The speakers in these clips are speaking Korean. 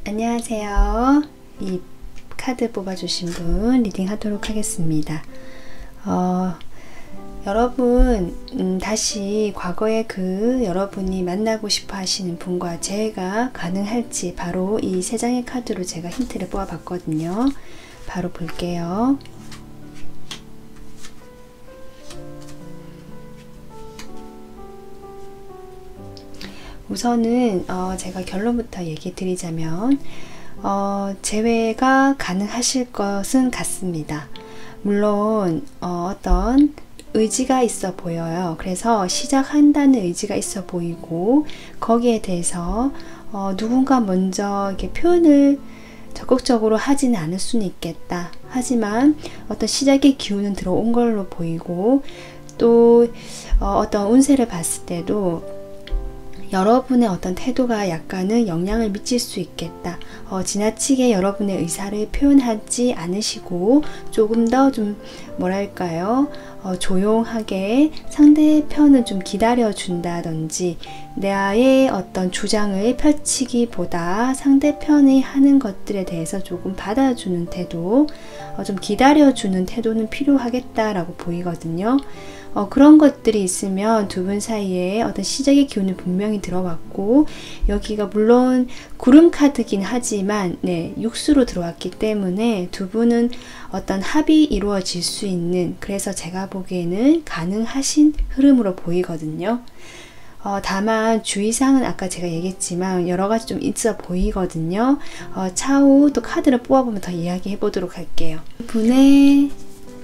안녕하세요. 이 카드 뽑아주신 분 리딩 하도록 하겠습니다. 여러분 다시 과거의 그 여러분이 만나고 싶어 하시는 분과 재회가 가능할지 바로 이 세 장의 카드로 제가 힌트를 뽑아 봤거든요. 바로 볼게요. 우선은 제가 결론부터 얘기 드리자면 재회가 가능하실 것은 같습니다. 물론 어떤 의지가 있어 보여요. 그래서 시작한다는 의지가 있어 보이고 거기에 대해서 누군가 먼저 이렇게 표현을 적극적으로 하지는 않을 수는 있겠다. 하지만 어떤 시작의 기운은 들어온 걸로 보이고 또 어떤 운세를 봤을 때도 여러분의 어떤 태도가 약간은 영향을 미칠 수 있겠다. 지나치게 여러분의 의사를 표현하지 않으시고 조금 더 좀 뭐랄까요? 조용하게 상대편을 좀 기다려 준다든지 나의 어떤 주장을 펼치기보다 상대편이 하는 것들에 대해서 조금 받아주는 태도, 좀 기다려주는 태도는 필요하겠다라고 보이거든요. 그런 것들이 있으면 두 분 사이에 어떤 시작의 기운이 분명히 들어왔고 여기가 물론 구름 카드긴 하지만 육수로 들어왔기 때문에 두 분은 어떤 합이 이루어질 수 있는, 그래서 제가 보기에는 가능하신 흐름으로 보이거든요. 다만 주의사항은 아까 제가 얘기했지만 여러가지 좀 있어 보이거든요. 차후 또 카드를 뽑아보면 더 이야기해 보도록 할게요. 분의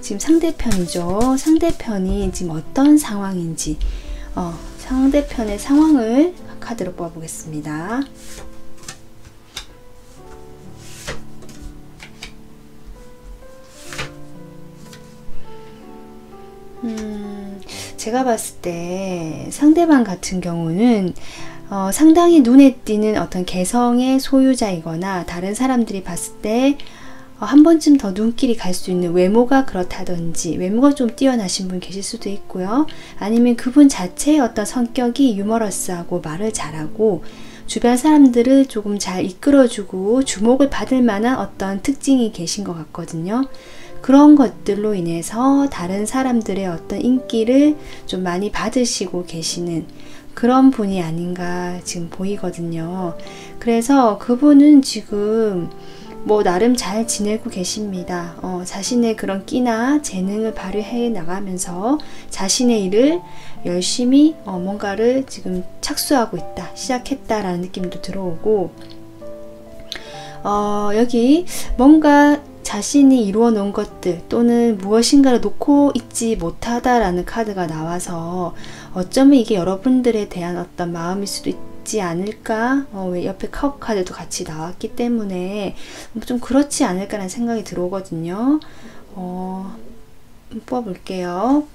지금 상대편이죠. 상대편이 지금 어떤 상황인지 상대편의 상황을 카드로 뽑아보겠습니다. 제가 봤을 때 상대방 같은 경우는 상당히 눈에 띄는 어떤 개성의 소유자이거나 다른 사람들이 봤을 때 한 번쯤 더 눈길이 갈 수 있는 외모가 그렇다든지 외모가 좀 뛰어나신 분 계실 수도 있고요. 아니면 그분 자체의 어떤 성격이 유머러스하고 말을 잘하고 주변 사람들을 조금 잘 이끌어주고 주목을 받을 만한 어떤 특징이 계신 것 같거든요. 그런 것들로 인해서 다른 사람들의 어떤 인기를 좀 많이 받으시고 계시는 그런 분이 아닌가 지금 보이거든요. 그래서 그분은 지금 나름 잘 지내고 계십니다. 자신의 그런 끼나 재능을 발휘해 나가면서 자신의 일을 열심히 뭔가를 지금 착수하고 있다, 시작했다라는 느낌도 들어오고 여기 뭔가 자신이 이루어 놓은 것들 또는 무엇인가를 놓고 있지 못하다라는 카드가 나와서 어쩌면 이게 여러분들에 대한 어떤 마음일 수도 있지 않을까? 왜 옆에 컵 카드도 같이 나왔기 때문에 좀 그렇지 않을까라는 생각이 들어오거든요. 뽑아볼게요.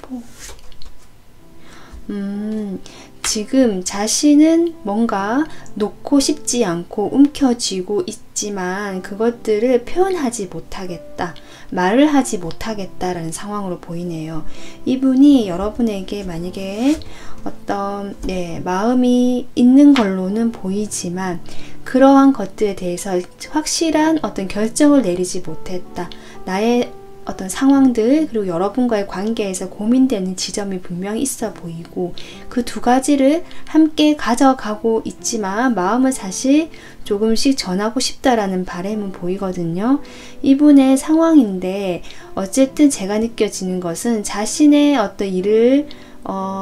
지금 자신은 뭔가 놓고 싶지 않고 움켜쥐고 있지만 그것들을 표현하지 못하겠다, 말을 하지 못하겠다라는 상황으로 보이네요. 이분이 여러분에게 만약에 어떤 마음이 있는 걸로는 보이지만 그러한 것들에 대해서 확실한 어떤 결정을 내리지 못했다, 나의 어떤 상황들 그리고 여러분과의 관계에서 고민되는 지점이 분명히 있어 보이고 그 두 가지를 함께 가져가고 있지만 마음은 사실 조금씩 전하고 싶다라는 바람은 보이거든요. 이분의 상황인데 어쨌든 제가 느껴지는 것은 자신의 어떤 일을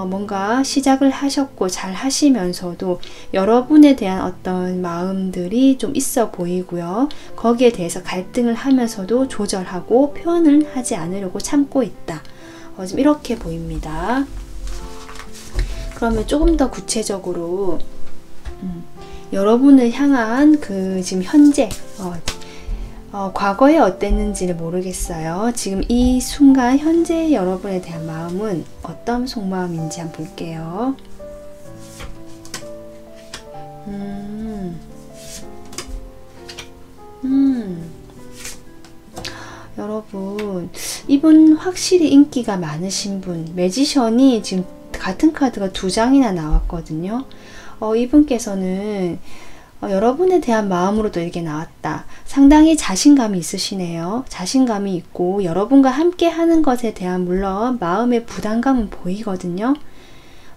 뭔가 시작을 하셨고 잘 하시면서도 여러분에 대한 어떤 마음들이 좀 있어 보이고요. 거기에 대해서 갈등을 하면서도 조절하고 표현을 하지 않으려고 참고 있다. 좀 이렇게 보입니다. 그러면 조금 더 구체적으로 여러분을 향한 그 지금 현재 과거에 어땠는지를 모르겠어요. 지금 이 순간 현재 여러분에 대한 마음은 어떤 속마음인지 한번 볼게요. 여러분, 이분 확실히 인기가 많으신 분, 매지션이 지금 같은 카드가 2장이나 나왔거든요. 이분께서는 여러분에 대한 마음으로도 이렇게 나왔다. 상당히 자신감이 있으시네요. 자신감이 있고 여러분과 함께 하는 것에 대한 물론 마음의 부담감은 보이거든요.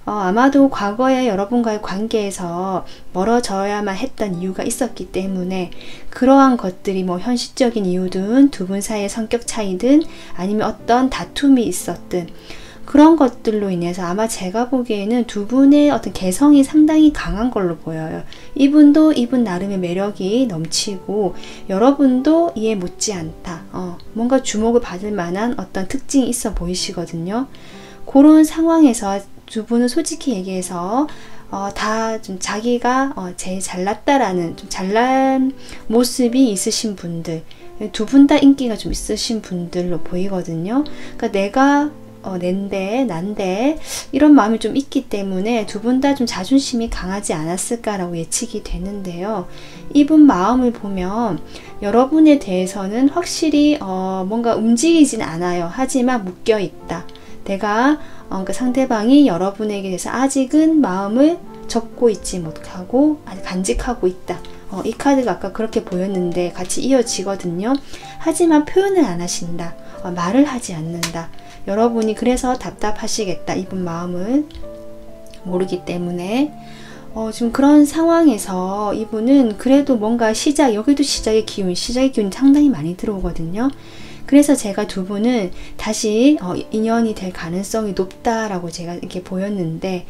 아마도 과거에 여러분과의 관계에서 멀어져야만 했던 이유가 있었기 때문에 그러한 것들이 뭐 현실적인 이유든 두 분 사이의 성격 차이든 아니면 어떤 다툼이 있었든 그런 것들로 인해서 아마 제가 보기에는 두 분의 어떤 개성이 상당히 강한 걸로 보여요. 이분도 이분 나름의 매력이 넘치고 여러분도 이에 못지않다. 뭔가 주목을 받을 만한 어떤 특징이 있어 보이시거든요. 그런 상황에서 두 분은 솔직히 얘기해서 다 좀 자기가 제일 잘났다라는 좀 잘난 모습이 있으신 분들, 두 분 다 인기가 좀 있으신 분들로 보이거든요. 그러니까 내가 난데 이런 마음이 좀 있기 때문에 두 분 다 좀 자존심이 강하지 않았을까라고 예측이 되는데요. 이분 마음을 보면 여러분에 대해서는 확실히 뭔가 움직이진 않아요. 하지만 묶여 있다. 내가 그러니까 상대방이 여러분에게 대해서 아직은 마음을 접고 있지 못하고 아직 간직하고 있다. 이 카드가 아까 그렇게 보였는데 같이 이어지거든요. 하지만 표현을 안 하신다. 말을 하지 않는다. 여러분이 그래서 답답하시겠다. 이분 마음을 모르기 때문에 지금 그런 상황에서 이분은 그래도 뭔가 여기도 시작의 기운이 상당히 많이 들어오거든요. 그래서 제가 두 분은 다시 인연이 될 가능성이 높다라고 제가 이렇게 보였는데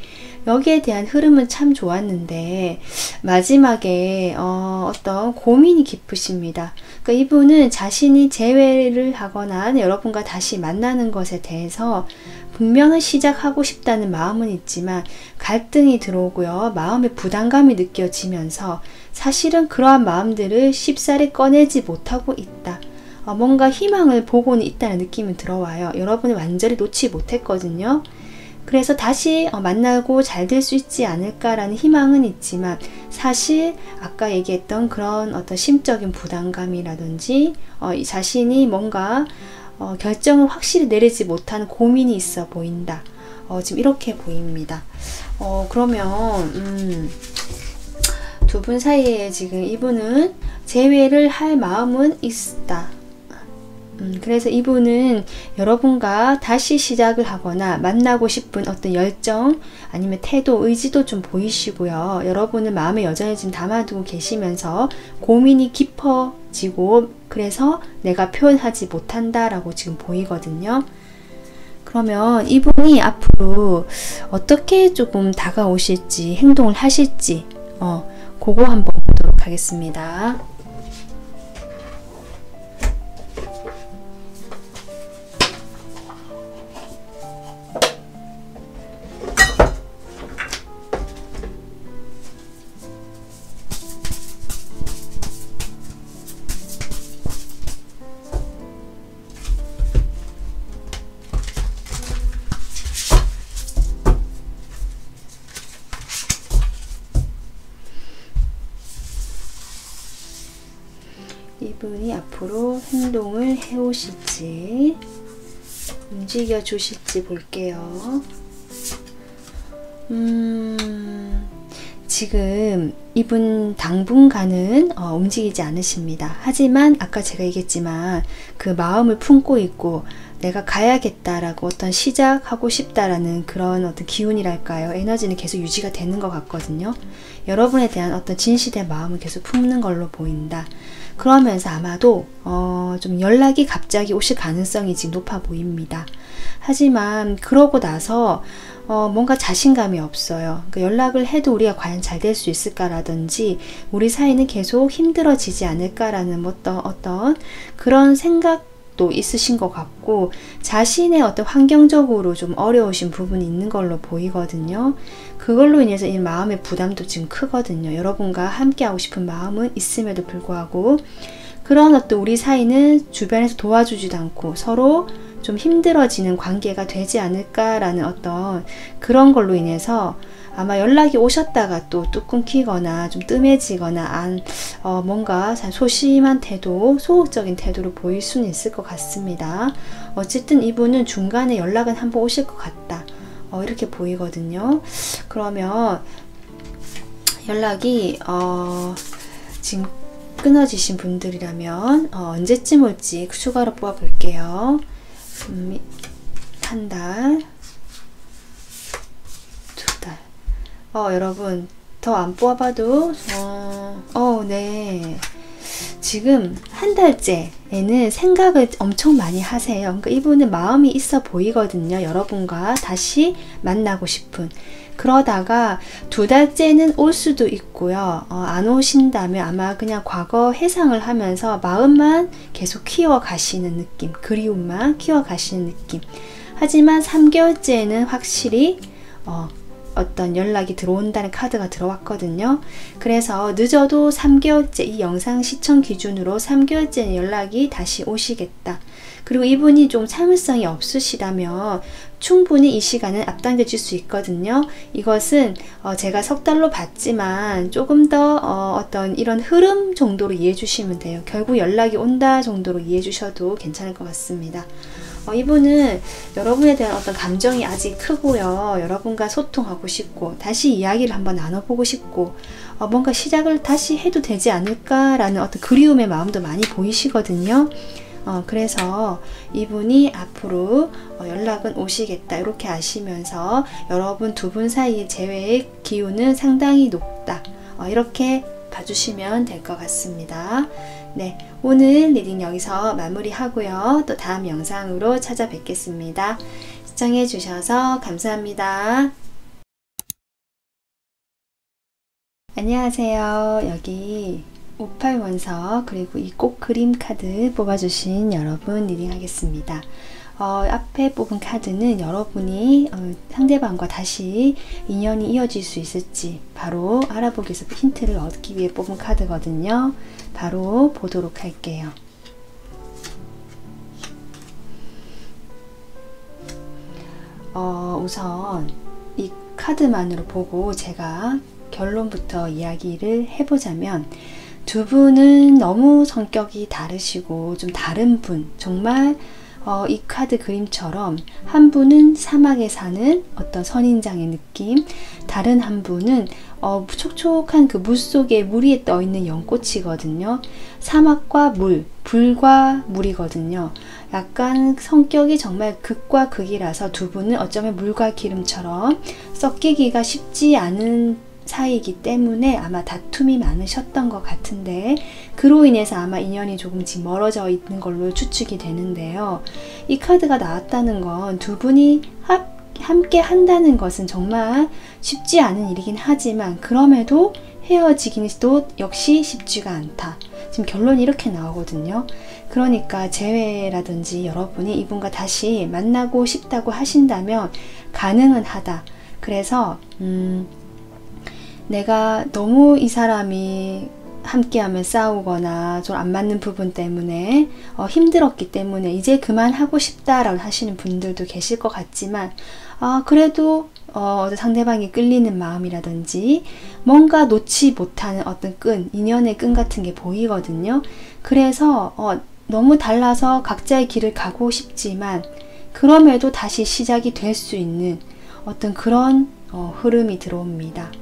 여기에 대한 흐름은 참 좋았는데 마지막에 어떤 고민이 깊으십니다. 그러니까 이분은 자신이 재회를 하거나 여러분과 다시 만나는 것에 대해서 분명히 시작하고 싶다는 마음은 있지만 갈등이 들어오고요. 마음의 부담감이 느껴지면서 사실은 그러한 마음들을 쉽사리 꺼내지 못하고 있다. 뭔가 희망을 보고는 있다는 느낌이 들어와요. 여러분을 완전히 놓지 못했거든요. 그래서 다시 만나고 잘 될 수 있지 않을까라는 희망은 있지만 사실 아까 얘기했던 그런 어떤 심적인 부담감이라든지 자신이 뭔가 결정을 확실히 내리지 못하는 고민이 있어 보인다. 지금 이렇게 보입니다. 그러면 두 분 사이에 지금 이분은 재회를 할 마음은 있다. 그래서 이분은 여러분과 다시 시작을 하거나 만나고 싶은 어떤 열정 아니면 태도, 의지도 좀 보이시고요. 여러분은 마음에 여전히 지금 담아두고 계시면서 고민이 깊어지고 그래서 내가 표현하지 못한다라고 지금 보이거든요. 그러면 이분이 앞으로 어떻게 조금 다가오실지 행동을 하실지 그거 한번 보도록 하겠습니다. 이분이 앞으로 행동을 해오실지 움직여 주실지 볼게요. 지금 이분 당분간은 움직이지 않으십니다. 하지만 아까 제가 얘기했지만 그 마음을 품고 있고 내가 가야겠다라고 어떤 시작하고 싶다라는 그런 어떤 기운이랄까요? 에너지는 계속 유지가 되는 것 같거든요. 여러분에 대한 어떤 진실된 마음을 계속 품는 걸로 보인다. 그러면서 아마도 좀 연락이 갑자기 오실 가능성이 지금 높아 보입니다. 하지만 그러고 나서 뭔가 자신감이 없어요. 그러니까 연락을 해도 우리가 과연 잘 될 수 있을까라든지 우리 사이는 계속 힘들어지지 않을까라는 어떤 그런 생각도 있으신 것 같고 자신의 어떤 환경적으로 좀 어려우신 부분이 있는 걸로 보이거든요. 그걸로 인해서 이 마음의 부담도 지금 크거든요. 여러분과 함께하고 싶은 마음은 있음에도 불구하고 그런 어떤 우리 사이는 주변에서 도와주지도 않고 서로 좀 힘들어지는 관계가 되지 않을까라는 어떤 그런 걸로 인해서 아마 연락이 오셨다가 또 뚝 끊기거나 좀 뜸해지거나 뭔가 소심한 태도, 소극적인 태도로 보일 수는 있을 것 같습니다. 어쨌든 이분은 중간에 연락은 한번 오실 것 같다. 이렇게 보이거든요. 그러면 연락이 지금 끊어지신 분들이라면 언제쯤 올지 추가로 뽑아 볼게요. 한 달, 두 달. 여러분 더 안 뽑아봐도 네. 지금 한 달째에는 생각을 엄청 많이 하세요. 그러니까 이분은 마음이 있어 보이거든요. 여러분과 다시 만나고 싶은. 그러다가 두 달째는 올 수도 있고요. 안 오신다면 아마 그냥 과거 회상을 하면서 마음만 계속 키워가시는 느낌, 그리움만 키워가시는 느낌. 하지만 3개월째는 확실히 어떤 연락이 들어온다는 카드가 들어왔거든요. 그래서 늦어도 3개월째, 이 영상 시청 기준으로 3개월째 연락이 다시 오시겠다. 그리고 이분이 좀 참을성이 없으시다면 충분히 이 시간은 앞당겨질 수 있거든요. 이것은 제가 석 달로 봤지만 조금 더 어떤 이런 흐름 정도로 이해해 주시면 돼요. 결국 연락이 온다 정도로 이해해 주셔도 괜찮을 것 같습니다. 이분은 여러분에 대한 어떤 감정이 아직 크고요. 여러분과 소통하고 싶고 다시 이야기를 한번 나눠보고 싶고 뭔가 시작을 다시 해도 되지 않을까라는 어떤 그리움의 마음도 많이 보이시거든요. 그래서 이분이 앞으로 연락은 오시겠다 이렇게 아시면서 여러분 두 분 사이의 재회의 기운은 상당히 높다. 이렇게 봐주시면 될 것 같습니다. 네, 오늘 리딩 여기서 마무리하고요. 또 다음 영상으로 찾아뵙겠습니다. 시청해 주셔서 감사합니다. 안녕하세요. 여기 58 원석 그리고 이 꽃 그림 카드 뽑아주신 여러분 리딩 하겠습니다. 앞에 뽑은 카드는 여러분이 상대방과 다시 인연이 이어질 수 있을지 바로 알아보기 위해서 힌트를 얻기 위해 뽑은 카드거든요. 바로 보도록 할게요. 우선 이 카드만으로 보고 제가 결론부터 이야기를 해보자면 두 분은 너무 성격이 다르시고 좀 다른 분, 정말 이 카드 그림처럼 한 분은 사막에 사는 어떤 선인장의 느낌, 다른 한 분은 촉촉한 그 물속에 물 위에 떠있는 연꽃이거든요. 사막과 물, 불과 물이거든요. 약간 성격이 정말 극과 극이라서 두 분은 어쩌면 물과 기름처럼 섞이기가 쉽지 않은 사이이기 때문에 아마 다툼이 많으셨던 것 같은데 그로 인해서 아마 인연이 조금씩 멀어져 있는 걸로 추측이 되는데요. 이 카드가 나왔다는 건 두 분이 함께 한다는 것은 정말 쉽지 않은 일이긴 하지만 그럼에도 헤어지기는 또 역시 쉽지가 않다. 지금 결론이 이렇게 나오거든요. 그러니까 재회라든지 여러분이 이분과 다시 만나고 싶다고 하신다면 가능은 하다. 그래서 내가 너무 이 사람이 함께하면 싸우거나 좀 안 맞는 부분 때문에 힘들었기 때문에 이제 그만하고 싶다라고 하시는 분들도 계실 것 같지만 그래도 상대방이 끌리는 마음이라든지 뭔가 놓지 못하는 어떤 끈, 인연의 끈 같은 게 보이거든요. 그래서 너무 달라서 각자의 길을 가고 싶지만 그럼에도 다시 시작이 될 수 있는 어떤 그런 흐름이 들어옵니다.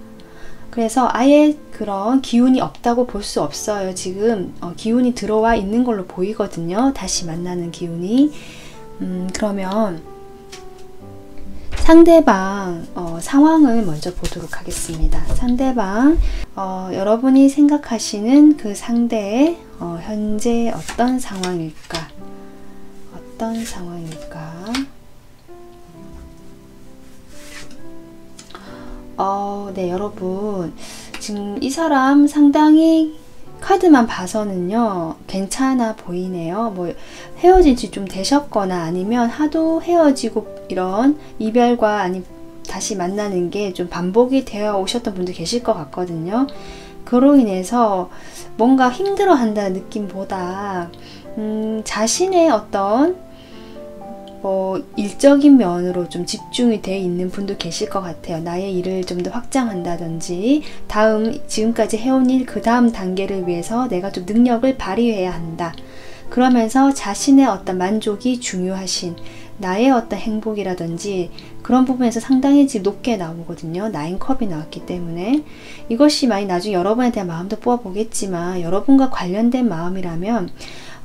그래서 아예 그런 기운이 없다고 볼 수 없어요. 지금 기운이 들어와 있는 걸로 보이거든요. 다시 만나는 기운이. 그러면 상대방 상황을 먼저 보도록 하겠습니다. 상대방 여러분이 생각하시는 그 상대의 현재 어떤 상황일까? 어떤 상황일까? 네, 여러분 지금 이 사람 상당히 카드만 봐서는요 괜찮아 보이네요. 뭐 헤어진 지 좀 되셨거나 아니면 하도 헤어지고 이런 이별과 아니 다시 만나는 게 좀 반복이 되어 오셨던 분들 계실 것 같거든요. 그로 인해서 뭔가 힘들어 한다는 느낌보다 자신의 어떤 일적인 면으로 좀 집중이 되어 있는 분도 계실 것 같아요. 나의 일을 좀 더 확장한다든지 지금까지 해온 일 그 다음 단계를 위해서 내가 좀 능력을 발휘해야 한다. 그러면서 자신의 어떤 만족이 중요하신 나의 어떤 행복이라든지 그런 부분에서 상당히 지금 높게 나오거든요. 9컵이 나왔기 때문에 이것이 만약 나중에 여러분에 대한 마음도 뽑아보겠지만 여러분과 관련된 마음이라면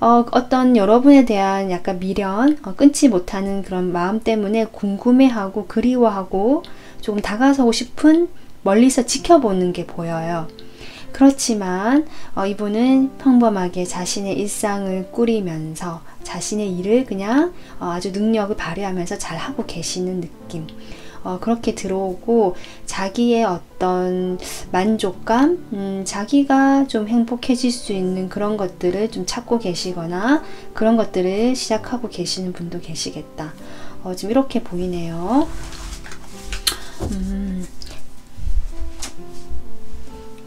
어떤 여러분에 대한 약간 미련, 끊지 못하는 그런 마음 때문에 궁금해하고 그리워하고 조금 다가서고 싶은 멀리서 지켜보는 게 보여요. 그렇지만 이분은 평범하게 자신의 일상을 꾸리면서 자신의 일을 그냥 아주 능력을 발휘하면서 잘 하고 계시는 느낌. 그렇게 들어오고 자기의 어떤 만족감, 자기가 좀 행복해질 수 있는 그런 것들을 좀 찾고 계시거나 그런 것들을 시작하고 계시는 분도 계시겠다. 지금 이렇게 보이네요.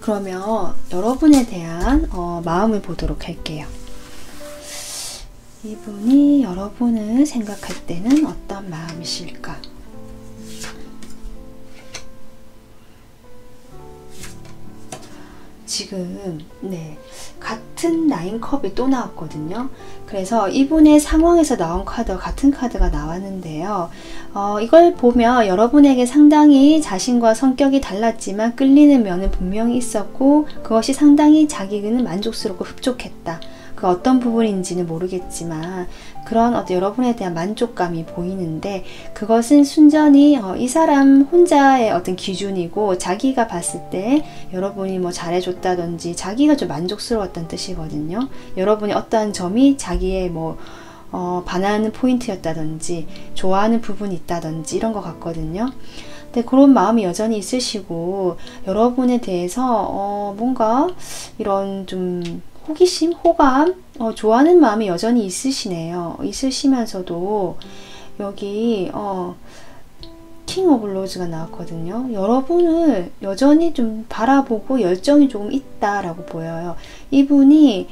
그러면 여러분에 대한 마음을 보도록 할게요. 이분이 여러분을 생각할 때는 어떤 마음이실까? 지금 같은 9컵이 또 나왔거든요. 그래서 이분의 상황에서 나온 카드와 같은 카드가 나왔는데요. 이걸 보면 여러분에게 상당히 자신과 성격이 달랐지만 끌리는 면은 분명히 있었고 그것이 상당히 자기는 만족스럽고 흡족했다. 그 어떤 부분인지는 모르겠지만 그런 여러분에 대한 만족감이 보이는데 그것은 순전히 이 사람 혼자의 어떤 기준이고 자기가 봤을 때 여러분이 뭐 잘해줬다든지 자기가 좀 만족스러웠다는 뜻이거든요. 여러분이 어떠한 점이 자기의 반하는 포인트였다든지 좋아하는 부분이 있다든지 이런 것 같거든요. 근데 그런 마음이 여전히 있으시고 여러분에 대해서 뭔가 이런 좀 호기심, 호감, 좋아하는 마음이 여전히 있으시네요. 있으시면서도 여기 킹 오브 로즈가 나왔거든요. 여러분을 여전히 좀 바라보고 열정이 조금 있다라고 보여요. 이분이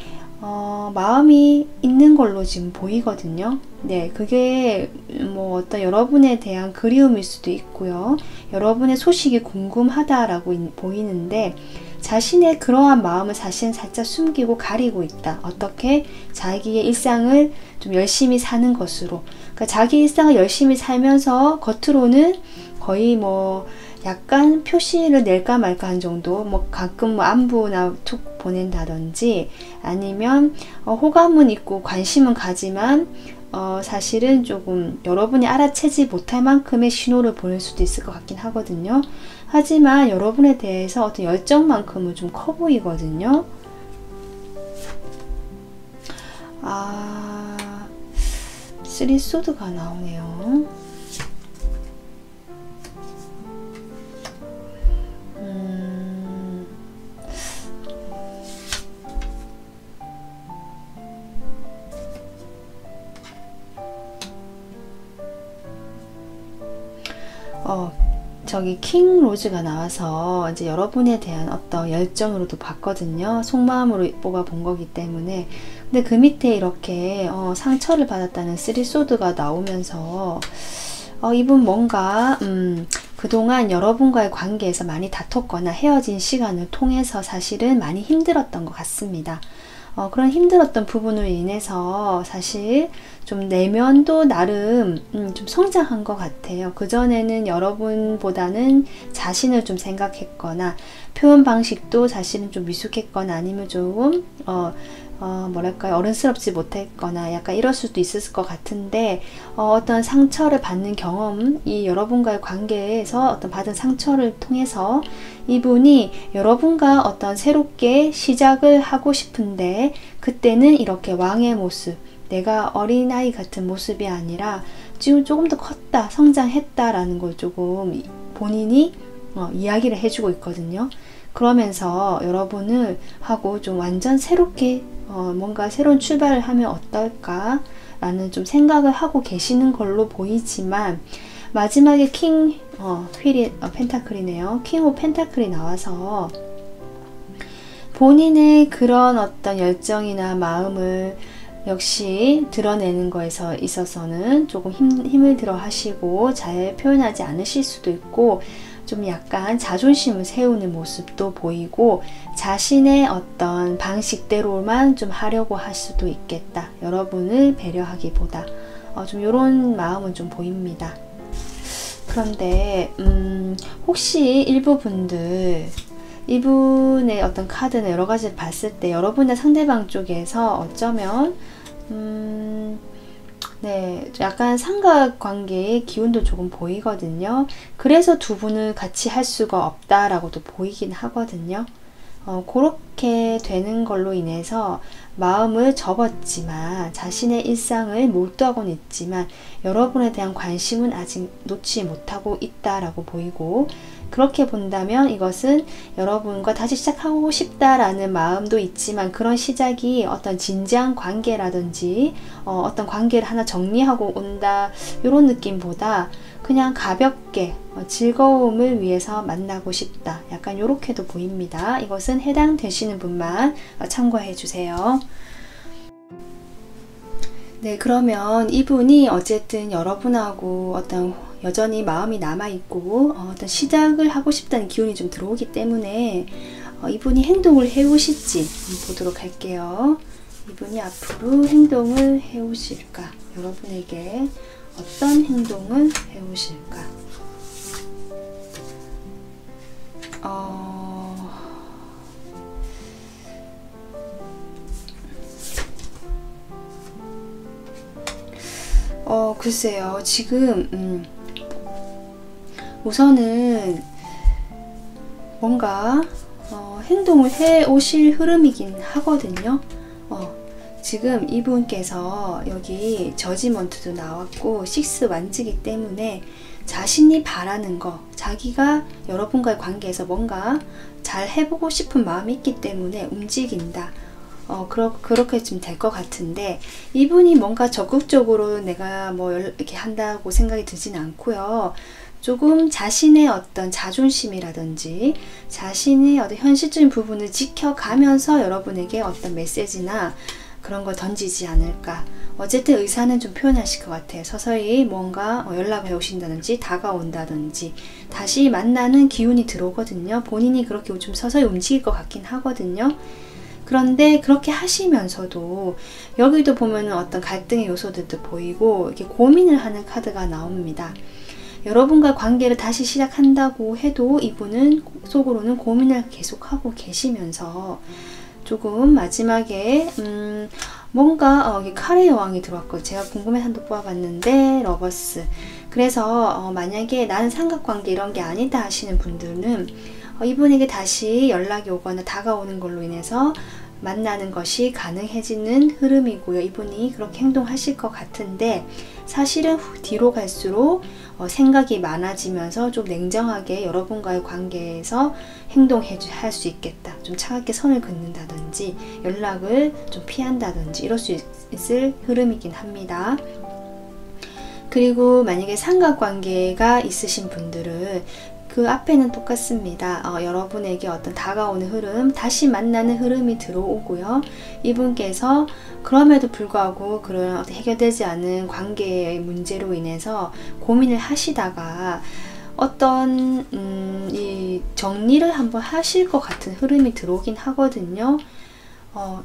마음이 있는 걸로 지금 보이거든요. 네, 그게 뭐 어떤 여러분에 대한 그리움일 수도 있고요. 여러분의 소식이 궁금하다라고 보이는데 자신의 그러한 마음을 사실은 살짝 숨기고 가리고 있다. 어떻게? 자기의 일상을 좀 열심히 사는 것으로. 그러니까 자기 일상을 열심히 살면서 겉으로는 거의 뭐 약간 표시를 낼까 말까 한 정도, 뭐 가끔 뭐 안부나 툭 보낸다든지 아니면 호감은 있고 관심은 가지만 사실은 조금 여러분이 알아채지 못할 만큼의 신호를 보낼 수도 있을 것 같긴 하거든요. 하지만 여러분에 대해서 어떤 열정만큼은 좀 커 보이거든요. 쓰리 소드가 나오네요. 저기 킹 로즈가 나와서 이제 여러분에 대한 어떤 열정으로도 봤거든요. 속마음으로 뽑아본 거기 때문에. 근데 그 밑에 이렇게 상처를 받았다는 쓰리 소드가 나오면서 이분 뭔가 그동안 여러분과의 관계에서 많이 다퉜거나 헤어진 시간을 통해서 사실은 많이 힘들었던 것 같습니다. 그런 힘들었던 부분으로 인해서 사실 좀 내면도 나름 좀 성장한 것 같아요. 그전에는 여러분보다는 자신을 좀 생각했거나 표현 방식도 사실은 좀 미숙했거나 아니면 조금 뭐랄까요, 어른스럽지 못했거나 약간 이럴 수도 있었을 것 같은데 어떤 상처를 받는 경험, 이 여러분과의 관계에서 어떤 받은 상처를 통해서 이분이 여러분과 어떤 새롭게 시작을 하고 싶은데 그때는 이렇게 왕의 모습, 내가 어린아이 같은 모습이 아니라 지금 조금 더 컸다, 성장했다라는 걸 조금 본인이 이야기를 해주고 있거든요. 그러면서 여러분을 하고 좀 완전 새롭게 뭔가 새로운 출발을 하면 어떨까 라는 좀 생각을 하고 계시는 걸로 보이지만 마지막에 휠이 펜타클이네요. 킹 오브 펜타클이 나와서 본인의 그런 어떤 열정이나 마음을 역시 드러내는 거에서 있어서는 조금 힘을 들어 하시고 잘 표현하지 않으실 수도 있고 좀 약간 자존심을 세우는 모습도 보이고 자신의 어떤 방식대로만 좀 하려고 할 수도 있겠다. 여러분을 배려하기보다 좀 이런 마음은 좀 보입니다. 그런데 혹시 일부 분들 이분의 어떤 카드는 여러 가지를 봤을 때 여러분의 상대방 쪽에서 어쩌면 네, 약간 삼각관계의 기운도 조금 보이거든요. 그래서 두 분을 같이 할 수가 없다라고도 보이긴 하거든요. 그렇게 되는 걸로 인해서 마음을 접었지만 자신의 일상을 몰두하고는 있지만 여러분에 대한 관심은 아직 놓지 못하고 있다라고 보이고 그렇게 본다면 이것은 여러분과 다시 시작하고 싶다라는 마음도 있지만 그런 시작이 어떤 진지한 관계라든지 어떤 관계를 하나 정리하고 온다 이런 느낌보다 그냥 가볍게 즐거움을 위해서 만나고 싶다. 약간 이렇게도 보입니다. 이것은 해당되시는 분만 참고해 주세요. 네, 그러면 이분이 어쨌든 여러분하고 어떤 여전히 마음이 남아있고 어떤 시작을 하고 싶다는 기운이 좀 들어오기 때문에 이분이 행동을 해오실지 보도록 할게요. 이분이 앞으로 행동을 해오실까? 여러분에게 어떤 행동을 해오실까? 글쎄요. 지금 우선은 뭔가 행동을 해 오실 흐름이긴 하거든요. 지금 이분께서 여기 저지먼트도 나왔고 식스 완즈이기 때문에 자신이 바라는 거, 자기가 여러분과의 관계에서 뭔가 잘 해보고 싶은 마음이 있기 때문에 움직인다. 그렇게 좀 될 것 같은데 이분이 뭔가 적극적으로 내가 뭐 이렇게 한다고 생각이 들진 않고요. 조금 자신의 어떤 자존심이라든지 자신의 어떤 현실적인 부분을 지켜가면서 여러분에게 어떤 메시지나 그런 걸 던지지 않을까. 어쨌든 의사는 좀 표현하실 것 같아요. 서서히 뭔가 연락해 오신다든지 다가온다든지 다시 만나는 기운이 들어오거든요. 본인이 그렇게 좀 서서히 움직일 것 같긴 하거든요. 그런데 그렇게 하시면서도 여기도 보면은 어떤 갈등의 요소들도 보이고 이렇게 고민을 하는 카드가 나옵니다. 여러분과 관계를 다시 시작한다고 해도 이분은 속으로는 고민을 계속하고 계시면서 조금 마지막에 뭔가 여기 칼의 여왕이 들어왔고 제가 궁금해서 한번 뽑아봤는데 러버스. 그래서 만약에 나는 삼각관계 이런 게 아니다 하시는 분들은 이분에게 다시 연락이 오거나 다가오는 걸로 인해서 만나는 것이 가능해지는 흐름이고요. 이분이 그렇게 행동하실 것 같은데 사실은 뒤로 갈수록 생각이 많아지면서 좀 냉정하게 여러분과의 관계에서 행동할 수 있겠다. 좀 차갑게 선을 긋는다든지 연락을 좀 피한다든지 이럴 수 있을 흐름이긴 합니다. 그리고 만약에 삼각관계가 있으신 분들은 그 앞에는 똑같습니다. 여러분에게 어떤 다가오는 흐름, 다시 만나는 흐름이 들어오고요. 이분께서 그럼에도 불구하고 그런 어떤 해결되지 않은 관계의 문제로 인해서 고민을 하시다가 어떤 이 정리를 한번 하실 것 같은 흐름이 들어오긴 하거든요.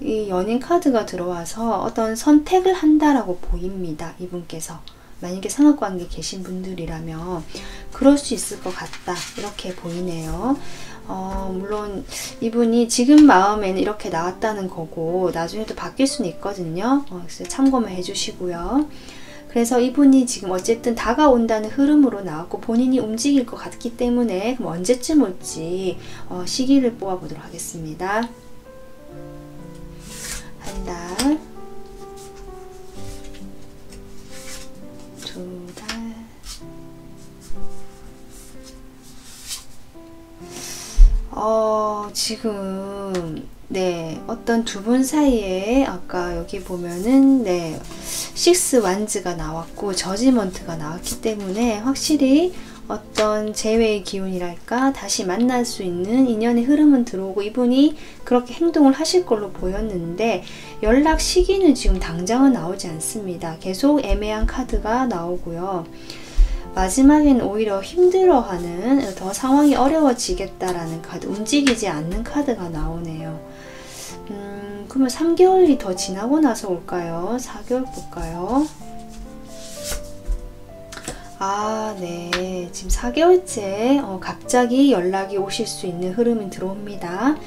이 연인 카드가 들어와서 어떤 선택을 한다라고 보입니다. 이분께서. 만약에 삼각관계에 계신 분들이라면 그럴 수 있을 것 같다. 이렇게 보이네요. 물론 이분이 지금 마음에는 이렇게 나왔다는 거고 나중에도 바뀔 수는 있거든요. 그래서 참고만 해주시고요. 그래서 이분이 지금 어쨌든 다가온다는 흐름으로 나왔고 본인이 움직일 것 같기 때문에 그럼 언제쯤 올지 시기를 뽑아보도록 하겠습니다. 한 달, 두 달, 지금 네, 어떤 두 분 사이에 아까 여기 보면은 네, 식스 완즈가 나왔고 저지먼트가 나왔기 때문에 확실히 어떤 재회의 기운이랄까 다시 만날 수 있는 인연의 흐름은 들어오고 이분이 그렇게 행동을 하실 걸로 보였는데 연락 시기는 지금 당장은 나오지 않습니다. 계속 애매한 카드가 나오고요. 마지막엔 오히려 힘들어하는 더 상황이 어려워지겠다라는 카드, 움직이지 않는 카드가 나오네요. 그러면 3개월이 더 지나고 나서 올까요? 4개월 볼까요? 네. 지금 4개월째 갑자기 연락이 오실 수 있는 흐름이 들어옵니다.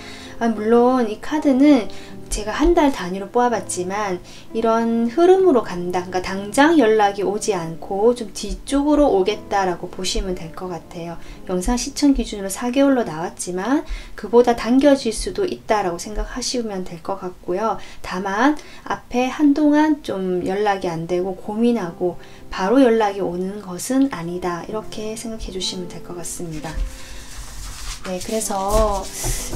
물론 이 카드는 제가 한 달 단위로 뽑아봤지만 이런 흐름으로 간다. 그러니까 당장 연락이 오지 않고 좀 뒤쪽으로 오겠다라고 보시면 될 것 같아요. 영상 시청 기준으로 4개월로 나왔지만 그보다 당겨질 수도 있다라고 생각하시면 될 것 같고요. 다만 앞에 한동안 좀 연락이 안 되고 고민하고 바로 연락이 오는 것은 아니다. 이렇게 생각해 주시면 될 것 같습니다. 네, 그래서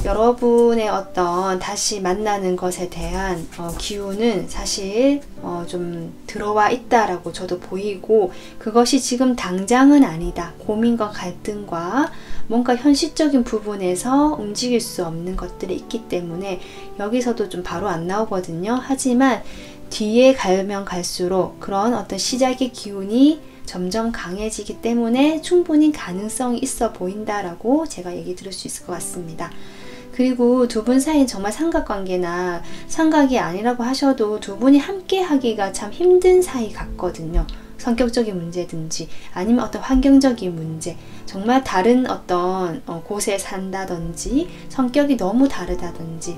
여러분의 어떤 다시 만나는 것에 대한 기운은 사실 좀 들어와 있다라고 저도 보이고 그것이 지금 당장은 아니다. 고민과 갈등과 뭔가 현실적인 부분에서 움직일 수 없는 것들이 있기 때문에 여기서도 좀 바로 안 나오거든요. 하지만 뒤에 가면 갈수록 그런 어떤 시작의 기운이 점점 강해지기 때문에 충분히 가능성이 있어 보인다라고 제가 얘기 들을 수 있을 것 같습니다. 그리고 두 분 사이는 정말 삼각관계나 삼각이 아니라고 하셔도 두 분이 함께 하기가 참 힘든 사이 같거든요. 성격적인 문제든지 아니면 어떤 환경적인 문제, 정말 다른 어떤 곳에 산다든지 성격이 너무 다르다든지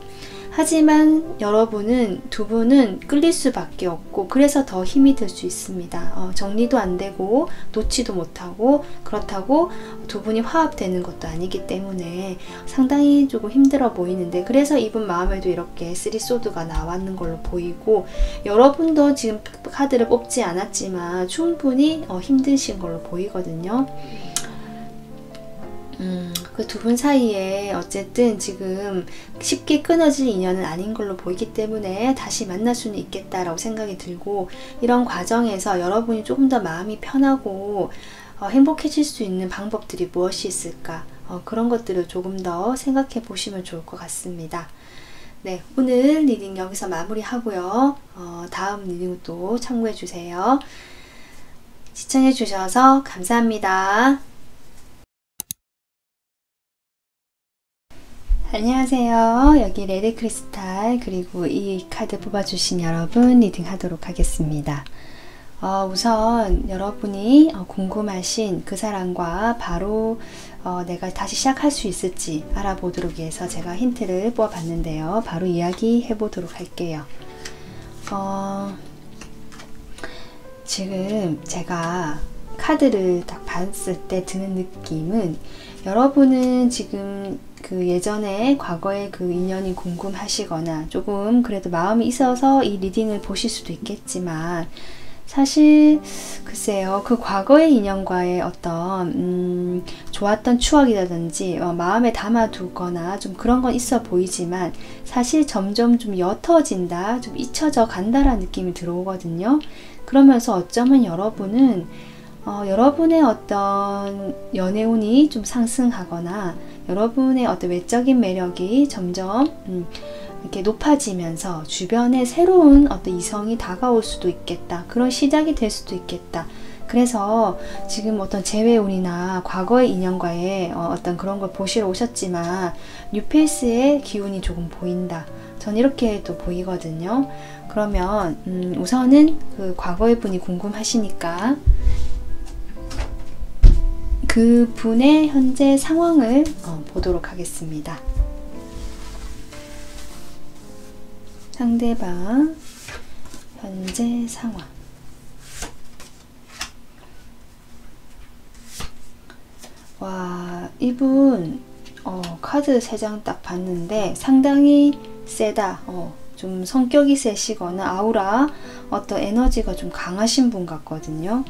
하지만 여러분은 두 분은 끌릴 수밖에 없고 그래서 더 힘이 들 수 있습니다. 정리도 안 되고 놓지도 못하고 그렇다고 두 분이 화합되는 것도 아니기 때문에 상당히 조금 힘들어 보이는데 그래서 이분 마음에도 이렇게 쓰리소드가 나왔는 걸로 보이고 여러분도 지금 카드를 뽑지 않았지만 충분히 힘드신 걸로 보이거든요. 그 두 분 사이에 어쨌든 지금 쉽게 끊어질 인연은 아닌 걸로 보이기 때문에 다시 만날 수는 있겠다라고 생각이 들고 이런 과정에서 여러분이 조금 더 마음이 편하고 행복해질 수 있는 방법들이 무엇이 있을까 그런 것들을 조금 더 생각해 보시면 좋을 것 같습니다. 네, 오늘 리딩 여기서 마무리하고요. 다음 리딩 또 참고해 주세요. 시청해 주셔서 감사합니다. 안녕하세요. 여기 레드크리스탈 그리고 이 카드 뽑아주신 여러분 리딩 하도록 하겠습니다. 우선 여러분이 궁금하신 그 사람과 바로 내가 다시 시작할 수 있을지 알아보도록 위해서 제가 힌트를 뽑아봤는데요. 바로 이야기해 보도록 할게요. 지금 제가 카드를 딱 봤을 때 드는 느낌은 여러분은 지금 그 예전에 과거의 그 인연이 궁금하시거나 조금 그래도 마음이 있어서 이 리딩을 보실 수도 있겠지만 사실 글쎄요 그 과거의 인연과의 어떤 좋았던 추억이라든지 마음에 담아두거나 좀 그런 건 있어 보이지만 사실 점점 좀 옅어진다 좀 잊혀져 간다라는 느낌이 들어오거든요. 그러면서 어쩌면 여러분은 여러분의 어떤 연애운이 좀 상승하거나 여러분의 어떤 외적인 매력이 점점 이렇게 높아지면서 주변에 새로운 어떤 이성이 다가올 수도 있겠다. 그런 시작이 될 수도 있겠다. 그래서 지금 어떤 재회운이나 과거의 인연과의 어떤 그런 걸 보시러 오셨지만 뉴페이스의 기운이 조금 보인다. 전 이렇게도 보이거든요. 그러면 우선은 그 과거의 분이 궁금하시니까 그 분의 현재 상황을 보도록 하겠습니다. 상대방 현재 상황. 와, 이분 카드 3장 딱 봤는데 상당히 세다. 좀 성격이 세시거나 아우라 어떤 에너지가 좀 강하신 분 같거든요.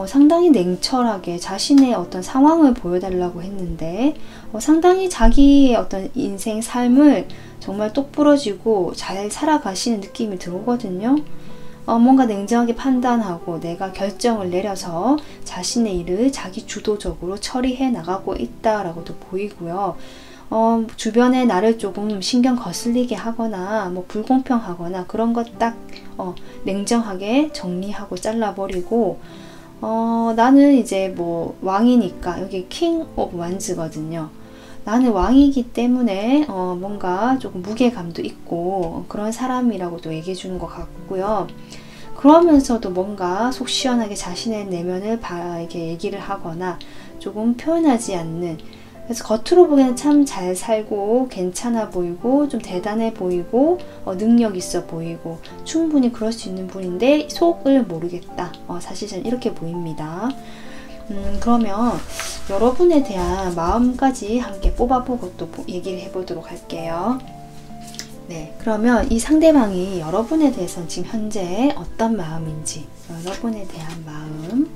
상당히 냉철하게 자신의 어떤 상황을 보여달라고 했는데 상당히 자기의 어떤 인생 삶을 정말 똑부러지고 잘 살아가시는 느낌이 들어오거든요. 뭔가 냉정하게 판단하고 내가 결정을 내려서 자신의 일을 자기 주도적으로 처리해 나가고 있다라고도 보이고요. 주변에 나를 조금 신경 거슬리게 하거나 뭐 불공평하거나 그런 것 딱 냉정하게 정리하고 잘라버리고 나는 이제 뭐 왕이니까 여기 킹 오브 완즈거든요. 나는 왕이기 때문에 뭔가 조금 무게감도 있고 그런 사람이라고도 얘기해 주는 것 같고요. 그러면서도 뭔가 속 시원하게 자신의 내면을 이렇게 얘기를 하거나 조금 표현하지 않는, 그래서 겉으로 보기에는 참 잘 살고 괜찮아 보이고 좀 대단해 보이고 능력 있어 보이고 충분히 그럴 수 있는 분인데 속을 모르겠다. 사실 저는 이렇게 보입니다. 그러면 여러분에 대한 마음까지 함께 뽑아보고 또 얘기를 해보도록 할게요. 네, 그러면 이 상대방이 여러분에 대해서 지금 현재 어떤 마음인지, 여러분에 대한 마음.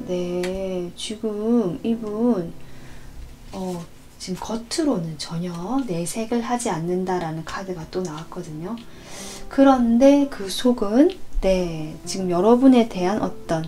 네, 지금 이분 지금 겉으로는 전혀 내색을 하지 않는다라는 카드가 또 나왔거든요. 그런데 그 속은 지금 여러분에 대한 어떤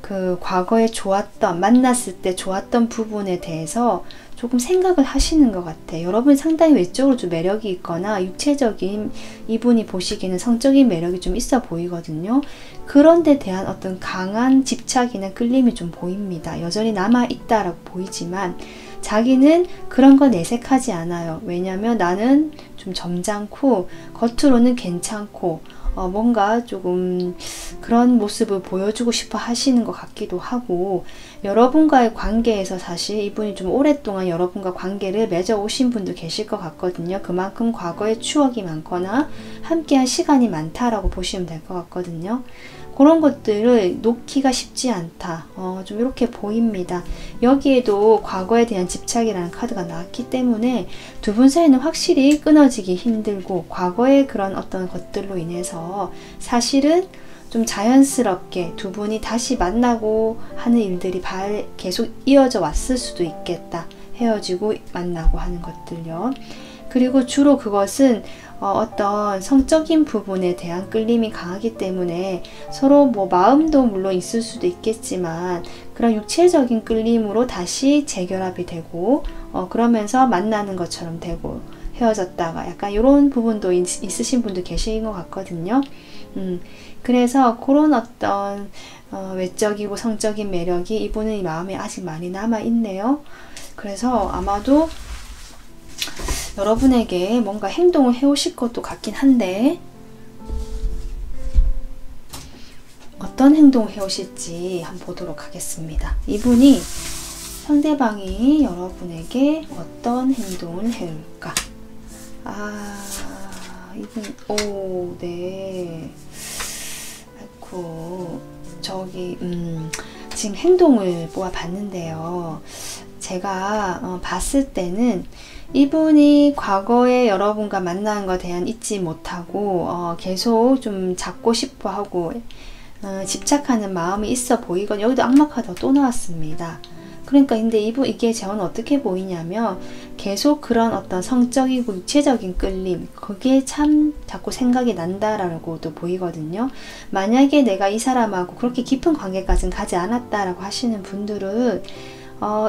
그 과거에 좋았던, 만났을 때 좋았던 부분에 대해서 조금 생각을 하시는 것 같아요. 여러분이 상당히 외적으로 좀 매력이 있거나 육체적인, 이분이 보시기에는 성적인 매력이 좀 있어 보이거든요. 그런 데 대한 어떤 강한 집착이나 끌림이 좀 보입니다. 여전히 남아있다라고 보이지만 자기는 그런 거 내색하지 않아요. 왜냐면 나는 좀 점잖고 겉으로는 괜찮고 뭔가 조금 그런 모습을 보여주고 싶어 하시는 것 같기도 하고, 여러분과의 관계에서 사실 이분이 좀 오랫동안 여러분과 관계를 맺어 오신 분도 계실 것 같거든요. 그만큼 과거의 추억이 많거나 함께한 시간이 많다라고 보시면 될 것 같거든요. 그런 것들을 놓기가 쉽지 않다. 좀 이렇게 보입니다. 여기에도 과거에 대한 집착이라는 카드가 나왔기 때문에 두 분 사이는 확실히 끊어지기 힘들고, 과거의 그런 어떤 것들로 인해서 사실은 좀 자연스럽게 두 분이 다시 만나고 하는 일들이 계속 이어져 왔을 수도 있겠다. 헤어지고 만나고 하는 것들요. 그리고 주로 그것은 어떤 성적인 부분에 대한 끌림이 강하기 때문에 서로 뭐 마음도 물론 있을 수도 있겠지만 그런 육체적인 끌림으로 다시 재결합이 되고 그러면서 만나는 것처럼 되고 헤어졌다가 약간 이런 부분도 있으신 분도 계신 것 같거든요. 그래서 그런 어떤 외적이고 성적인 매력이 이분의 마음에 아직 많이 남아있네요. 그래서 아마도 여러분에게 뭔가 행동을 해오실 것도 같긴 한데 어떤 행동을 해오실지 한번 보도록 하겠습니다. 이분이, 상대방이 여러분에게 어떤 행동을 해올까? 이분, 네. 아이고, 지금 행동을 뽑아봤는데요. 제가 봤을 때는 이분이 과거에 여러분과 만난 것에 대한 잊지 못하고 계속 좀 잡고 싶어 하고 집착하는 마음이 있어 보이거든요. 여기도 악마 카드가 또 나왔습니다. 그러니까 근데 이게 저는 어떻게 보이냐면 계속 그런 어떤 성적이고 육체적인 끌림, 그게 참 자꾸 생각이 난다라고도 보이거든요. 만약에 내가 이 사람하고 그렇게 깊은 관계까지는 가지 않았다라고 하시는 분들은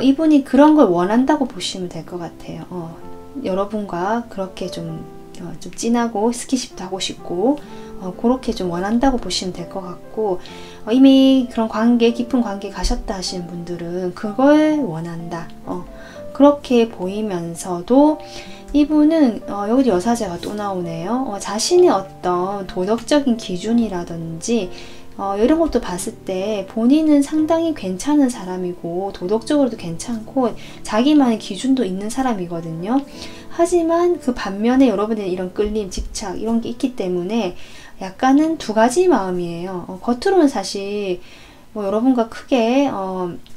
이분이 그런 걸 원한다고 보시면 될 것 같아요. 여러분과 그렇게 좀 진하고 스킨십도 하고 싶고 그렇게 좀 원한다고 보시면 될 것 같고, 이미 그런 관계, 깊은 관계 가셨다 하시는 분들은 그걸 원한다. 그렇게 보이면서도 이분은 여기 여사제가 또 나오네요. 자신의 어떤 도덕적인 기준이라든지 이런 것도 봤을 때 본인은 상당히 괜찮은 사람이고 도덕적으로도 괜찮고 자기만의 기준도 있는 사람이거든요. 하지만 그 반면에 여러분들은 이런 끌림, 집착 이런 게 있기 때문에 약간은 두 가지 마음이에요. 겉으로는 사실 여러분과 크게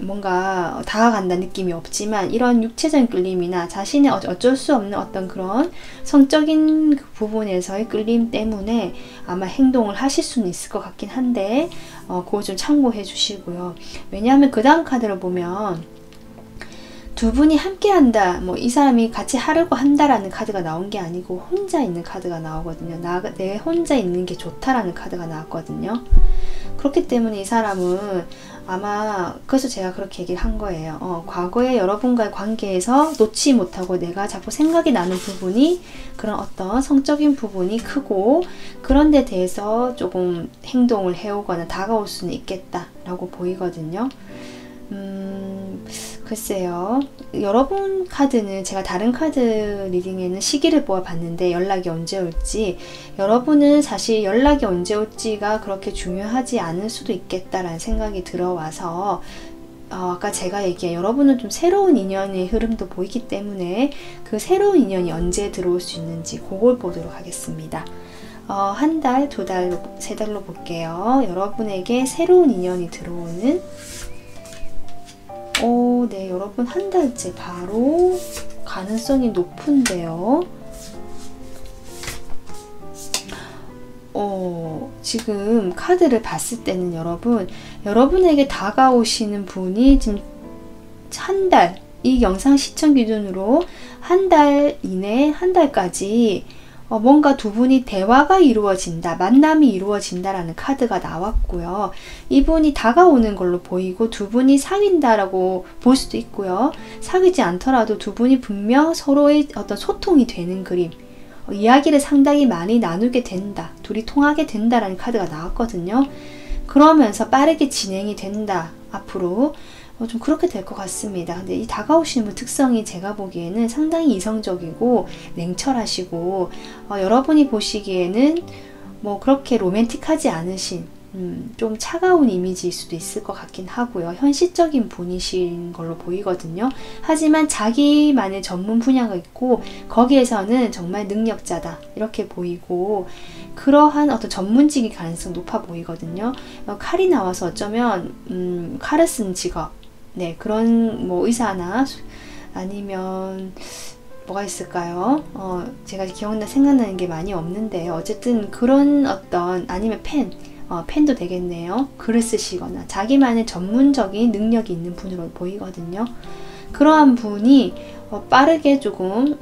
뭔가 다가간다는 느낌이 없지만 이런 육체적인 끌림이나 자신의 어쩔 수 없는 어떤 그런 성적인 그 부분에서의 끌림 때문에 아마 행동을 하실 수는 있을 것 같긴 한데 그거 좀 참고해 주시고요. 왜냐하면 그 다음 카드를 보면 두 분이 함께 한다, 이 사람이 같이 하려고 한다라는 카드가 나온 게 아니고 혼자 있는 카드가 나오거든요. 내 혼자 있는 게 좋다라는 카드가 나왔거든요. 그렇기 때문에 이 사람은 아마 그래서 제가 그렇게 얘기를 한 거예요. 과거에 여러분과의 관계에서 놓지 못하고 내가 자꾸 생각이 나는 부분이 그런 어떤 성적인 부분이 크고 그런 데 대해서 조금 행동을 해오거나 다가올 수는 있겠다라고 보이거든요. 글쎄요. 여러분 카드는 제가 다른 카드 리딩에는 시기를 보아봤는데 연락이 언제 올지, 여러분은 사실 연락이 언제 올지가 그렇게 중요하지 않을 수도 있겠다라는 생각이 들어와서 아까 제가 얘기한 여러분은 좀 새로운 인연의 흐름도 보이기 때문에 그 새로운 인연이 언제 들어올 수 있는지 그걸 보도록 하겠습니다. 한 달, 두 달, 세 달로 볼게요. 여러분에게 새로운 인연이 들어오는 네, 여러분 한 달째 바로 가능성이 높은데요. 지금 카드를 봤을 때는 여러분에게 다가오시는 분이 지금 한 달, 이 영상 시청 기준으로 한 달 이내, 한 달까지 뭔가 두 분이 대화가 이루어진다, 만남이 이루어진다라는 카드가 나왔고요. 이분이 다가오는 걸로 보이고 두 분이 사귄다라고 볼 수도 있고요. 사귀지 않더라도 두 분이 분명 서로의 어떤 소통이 되는 그림, 이야기를 상당히 많이 나누게 된다, 둘이 통하게 된다라는 카드가 나왔거든요. 그러면서 빠르게 진행이 된다, 앞으로. 좀 그렇게 될 것 같습니다. 근데 이 다가오시는 분 특성이 제가 보기에는 상당히 이성적이고 냉철하시고 여러분이 보시기에는 그렇게 로맨틱하지 않으신 좀 차가운 이미지일 수도 있을 것 같긴 하고요. 현실적인 분이신 걸로 보이거든요. 하지만 자기만의 전문 분야가 있고 거기에서는 정말 능력자다 이렇게 보이고 그러한 어떤 전문직일 가능성 높아 보이거든요. 칼이 나와서 어쩌면 칼을 쓴 직업, 네, 그런 의사나 아니면 뭐가 있을까요? 제가 생각나는 게 많이 없는데 어쨌든 그런 어떤 아니면 펜도 되겠네요. 글을 쓰시거나 자기만의 전문적인 능력이 있는 분으로 보이거든요. 그러한 분이 빠르게 조금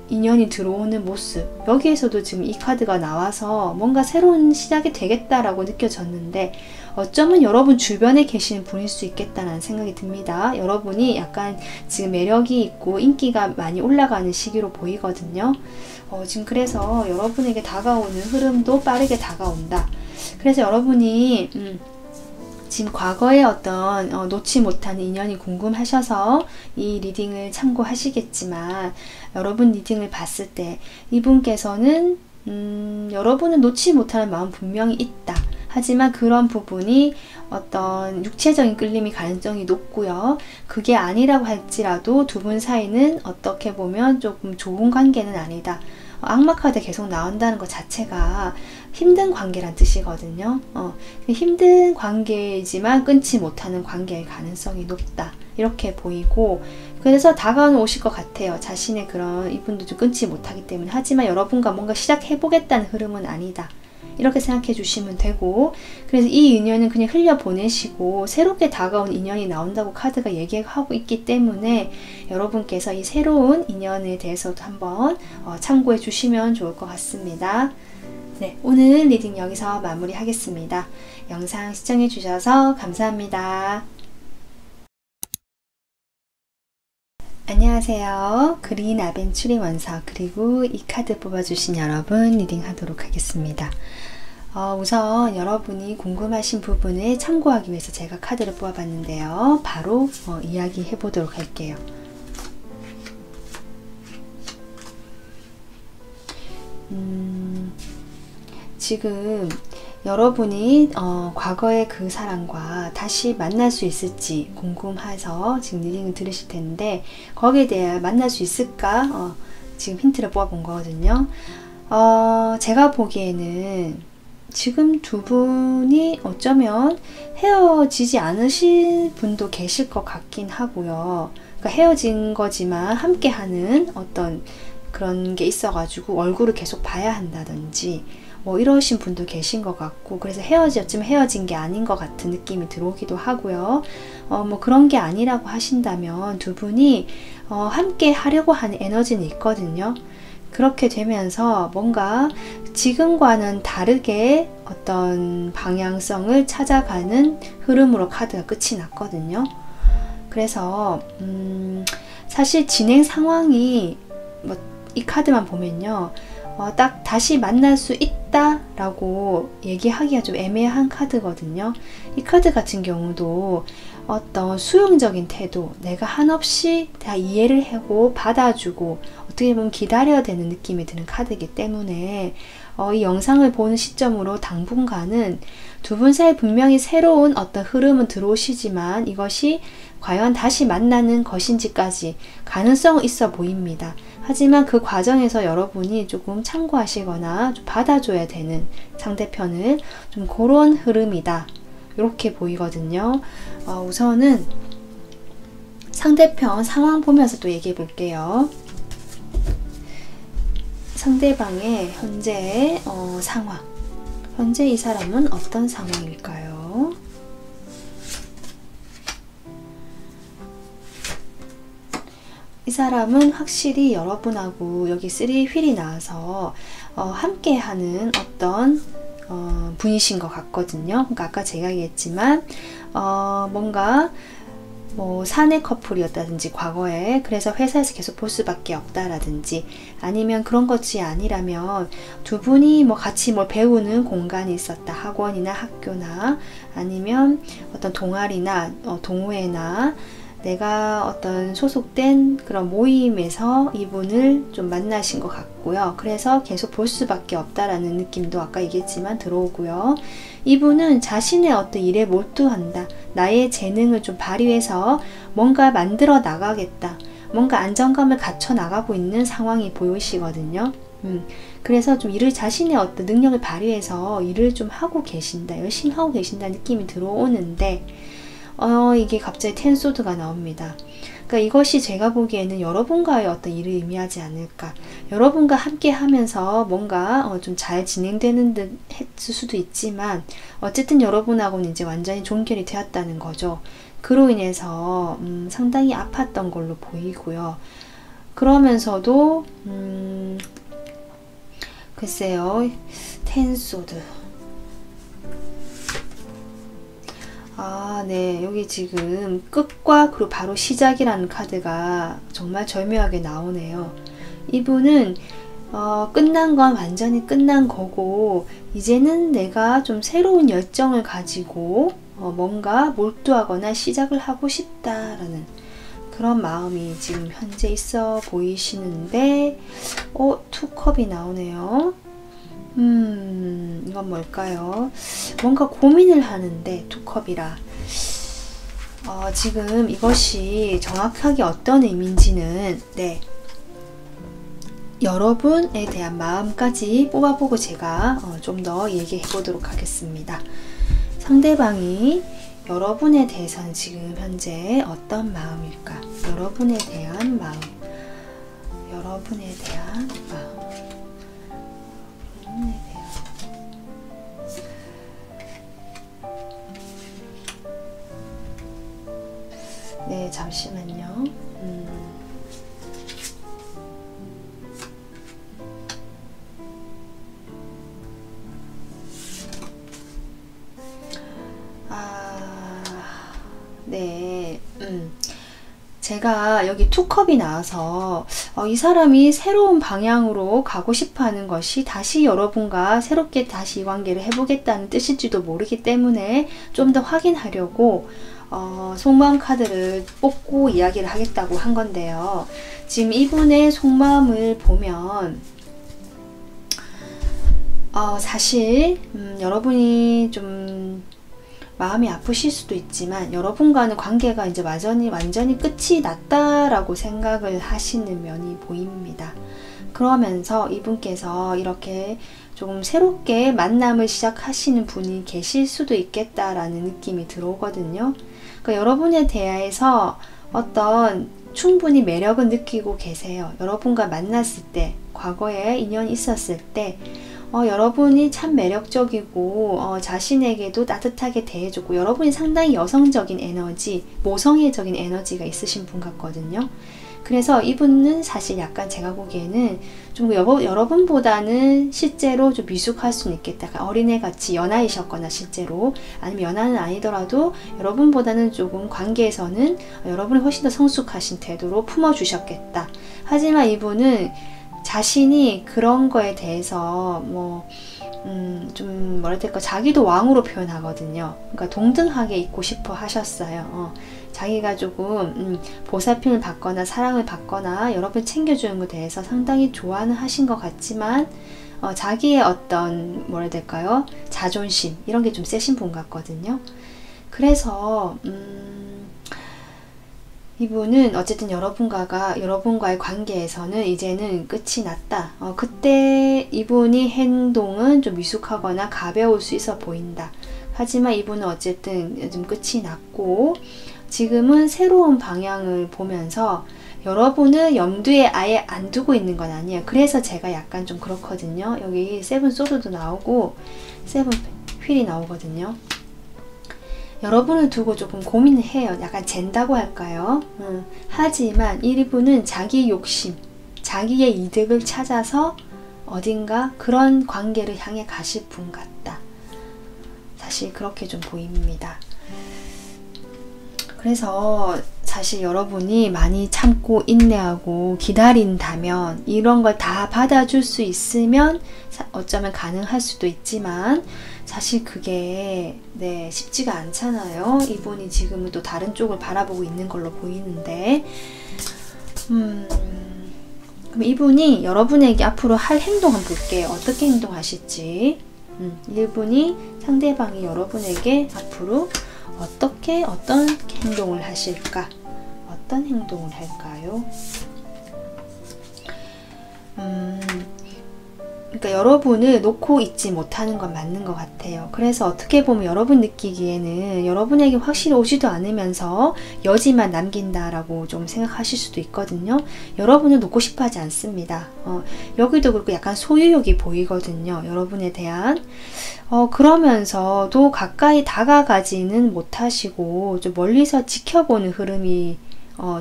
인연이 들어오는 모습, 여기에서도 지금 이 카드가 나와서 뭔가 새로운 시작이 되겠다라고 느껴졌는데 어쩌면 여러분 주변에 계시는 분일 수 있겠다는 생각이 듭니다. 여러분이 약간 지금 매력이 있고 인기가 많이 올라가는 시기로 보이거든요. 지금 그래서 여러분에게 다가오는 흐름도 빠르게 다가온다. 그래서 여러분이 지금 과거의 어떤 놓지 못하는 인연이 궁금하셔서 이 리딩을 참고하시겠지만 여러분 리딩을 봤을 때 이분께서는 여러분은 놓지 못하는 마음 분명히 있다. 하지만 그런 부분이 어떤 육체적인 끌림이 가능성이 높고요. 그게 아니라고 할지라도 두 분 사이는 어떻게 보면 조금 좋은 관계는 아니다. 악마 카드 계속 나온다는 것 자체가 힘든 관계란 뜻이거든요. 힘든 관계이지만 끊지 못하는 관계의 가능성이 높다. 이렇게 보이고 그래서 다가오실 것 같아요. 자신의 그런 이분도 좀 끊지 못하기 때문에. 하지만 여러분과 뭔가 시작해보겠다는 흐름은 아니다. 이렇게 생각해 주시면 되고 그래서 이 인연은 그냥 흘려보내시고 새롭게 다가온 인연이 나온다고 카드가 얘기하고 있기 때문에 여러분께서 이 새로운 인연에 대해서도 한번 참고해 주시면 좋을 것 같습니다. 네, 오늘 리딩 여기서 마무리하겠습니다. 영상 시청해 주셔서 감사합니다. 안녕하세요. 그린 아벤추리 원석 그리고 이 카드 뽑아주신 여러분 리딩 하도록 하겠습니다. 우선 여러분이 궁금하신 부분을 참고하기 위해서 제가 카드를 뽑아봤는데요. 바로 이야기해 보도록 할게요. 지금 여러분이 과거의 그 사람과 다시 만날 수 있을지 궁금해서 지금 리딩을 들으실 텐데, 거기에 대해 만날 수 있을까? 지금 힌트를 뽑아본 거거든요. 제가 보기에는 지금 두 분이 어쩌면 헤어지지 않으실 분도 계실 것 같긴 하고요. 그러니까 헤어진 거지만 함께하는 어떤 그런 게 있어가지고 얼굴을 계속 봐야 한다든지 뭐 이러신 분도 계신 것 같고, 그래서 헤어졌지만 헤어진 게 아닌 것 같은 느낌이 들어오기도 하고요. 뭐 그런 게 아니라고 하신다면 두 분이 함께 하려고 하는 에너지는 있거든요. 그렇게 되면서 뭔가 지금과는 다르게 어떤 방향성을 찾아가는 흐름으로 카드가 끝이 났거든요. 그래서 사실 진행 상황이 뭐 이 카드만 보면요, 딱 다시 만날 수 있다 라고 얘기하기가 좀 애매한 카드거든요. 이 카드 같은 경우도 어떤 수용적인 태도, 내가 한없이 다 이해를 하고 받아주고 어떻게 보면 기다려야 되는 느낌이 드는 카드이기 때문에 이 영상을 보는 시점으로 당분간은 두 분 사이 분명히 새로운 어떤 흐름은 들어오시지만 이것이 과연 다시 만나는 것인지까지 가능성은 있어 보입니다. 하지만 그 과정에서 여러분이 조금 참고하시거나 좀 받아줘야 되는 상대편을 좀 그런 흐름이다, 이렇게 보이거든요. 우선은 상대편 상황 보면서 또 얘기해 볼게요. 상대방의 현재 상황, 현재 이 사람은 어떤 상황일까요? 이 사람은 확실히 여러분하고 여기 3휠이 나와서 함께하는 어떤 분이신 것 같거든요. 그러니까 아까 제가 얘기했지만 뭔가 뭐 사내 커플이었다든지 과거에 그래서 회사에서 계속 볼 수밖에 없다라든지, 아니면 그런 것이 아니라면 두 분이 뭐 같이 뭘 배우는 공간이 있었다, 학원이나 학교나 아니면 어떤 동아리나 동호회나 내가 어떤 소속된 그런 모임에서 이분을 좀 만나신 것 같고요. 그래서 계속 볼 수밖에 없다라는 느낌도 아까 얘기했지만 들어오고요. 이분은 자신의 어떤 일에 몰두한다, 나의 재능을 좀 발휘해서 뭔가 만들어 나가겠다, 뭔가 안정감을 갖춰 나가고 있는 상황이 보이시거든요. 그래서 좀 일을, 자신의 어떤 능력을 발휘해서 일을 좀 하고 계신다, 열심히 하고 계신다는 느낌이 들어오는데 이게 갑자기 텐소드가 나옵니다. 그러니까 이것이 제가 보기에는 여러분과의 어떤 일을 의미하지 않을까. 여러분과 함께 하면서 뭔가 좀 잘 진행되는 듯 했을 수도 있지만 어쨌든 여러분하고는 이제 완전히 종결이 되었다는 거죠. 그로 인해서 상당히 아팠던 걸로 보이고요. 그러면서도 글쎄요, 텐소드. 네. 여기 지금 끝과 그리고 바로 시작이라는 카드가 정말 절묘하게 나오네요. 이분은 끝난 건 완전히 끝난 거고, 이제는 내가 좀 새로운 열정을 가지고 뭔가 몰두하거나 시작을 하고 싶다라는 그런 마음이 지금 현재 있어 보이시는데, 투컵이 나오네요. 이건 뭘까요? 뭔가 고민을 하는데 투컵이라 지금 이것이 정확하게 어떤 의미인지는 여러분에 대한 마음까지 뽑아보고 제가 좀 더 얘기해 보도록 하겠습니다. 상대방이 여러분에 대해서는 지금 현재 어떤 마음일까? 여러분에 대한 마음, 여러분에 대한 마음, 네, 잠시만요. 네. 제가 여기 투컵이 나와서 이 사람이 새로운 방향으로 가고 싶어 하는 것이 다시 여러분과 새롭게 다시 이 관계를 해보겠다는 뜻일지도 모르기 때문에 좀 더 확인하려고 속마음 카드를 뽑고 이야기를 하겠다고 한 건데요. 지금 이분의 속마음을 보면 사실 여러분이 좀 마음이 아프실 수도 있지만 여러분과는 관계가 이제 완전히 끝이 났다라고 생각을 하시는 면이 보입니다. 그러면서 이분께서 이렇게 조금 새롭게 만남을 시작하시는 분이 계실 수도 있겠다라는 느낌이 들어오거든요. 그러니까 여러분에 대해서 어떤 충분히 매력을 느끼고 계세요. 여러분과 만났을 때, 과거에 인연이 있었을 때 여러분이 참 매력적이고 자신에게도 따뜻하게 대해줬고 여러분이 상당히 여성적인 에너지, 모성애적인 에너지가 있으신 분 같거든요. 그래서 이분은 사실 약간 제가 보기에는 좀 여러분보다는 실제로 좀 미숙할 수는 있겠다. 어린애같이 연하이셨거나 실제로 아니면 연하는 아니더라도 여러분보다는 조금 관계에서는 여러분이 훨씬 더 성숙하신 태도로 품어주셨겠다. 하지만 이분은 자신이 그런 거에 대해서 좀 뭐랄까 자기도 왕으로 표현하거든요. 그러니까 동등하게 있고 싶어 하셨어요. 자기가 조금 보살핌을 받거나 사랑을 받거나 여러분 챙겨주는 것에 대해서 상당히 좋아는 하신 것 같지만 자기의 어떤 뭐라 될까요? 자존심 이런 게 좀 세신 분 같거든요. 그래서 이분은 어쨌든 여러분과의 관계에서는 이제는 끝이 났다. 그때 이분이 행동은 좀 미숙하거나 가벼울 수 있어 보인다. 하지만 이분은 어쨌든 좀 끝이 났고 지금은 새로운 방향을 보면서 여러분을 염두에 아예 안 두고 있는 건 아니에요. 그래서 제가 약간 좀 그렇거든요. 여기 세븐 소드도 나오고 세븐 휠이 나오거든요. 여러분을 두고 조금 고민을 해요. 약간 잰다고 할까요? 하지만 이분은 자기 욕심, 자기의 이득을 찾아서 어딘가 그런 관계를 향해 가실 분 같다. 사실 그렇게 좀 보입니다. 그래서 사실 여러분이 많이 참고 인내하고 기다린다면 이런 걸 다 받아줄 수 있으면 어쩌면 가능할 수도 있지만 사실 그게 쉽지가 않잖아요. 이분이 지금은 또 다른 쪽을 바라보고 있는 걸로 보이는데 그럼 이분이 여러분에게 앞으로 할 행동 한번 볼게요. 어떻게 행동하실지. 이분이 상대방이 여러분에게 앞으로 어떤 행동을 하실까? 어떤 행동을 할까요? 그러니까 여러분을 놓고 있지 못하는 건 맞는 것 같아요. 그래서 어떻게 보면 여러분 느끼기에는 여러분에게 확실히 오지도 않으면서 여지만 남긴다라고 좀 생각하실 수도 있거든요. 여러분을 놓고 싶어 하지 않습니다. 여기도 그렇고 약간 소유욕이 보이거든요. 여러분에 대한. 그러면서도 가까이 다가가지는 못하시고 좀 멀리서 지켜보는 흐름이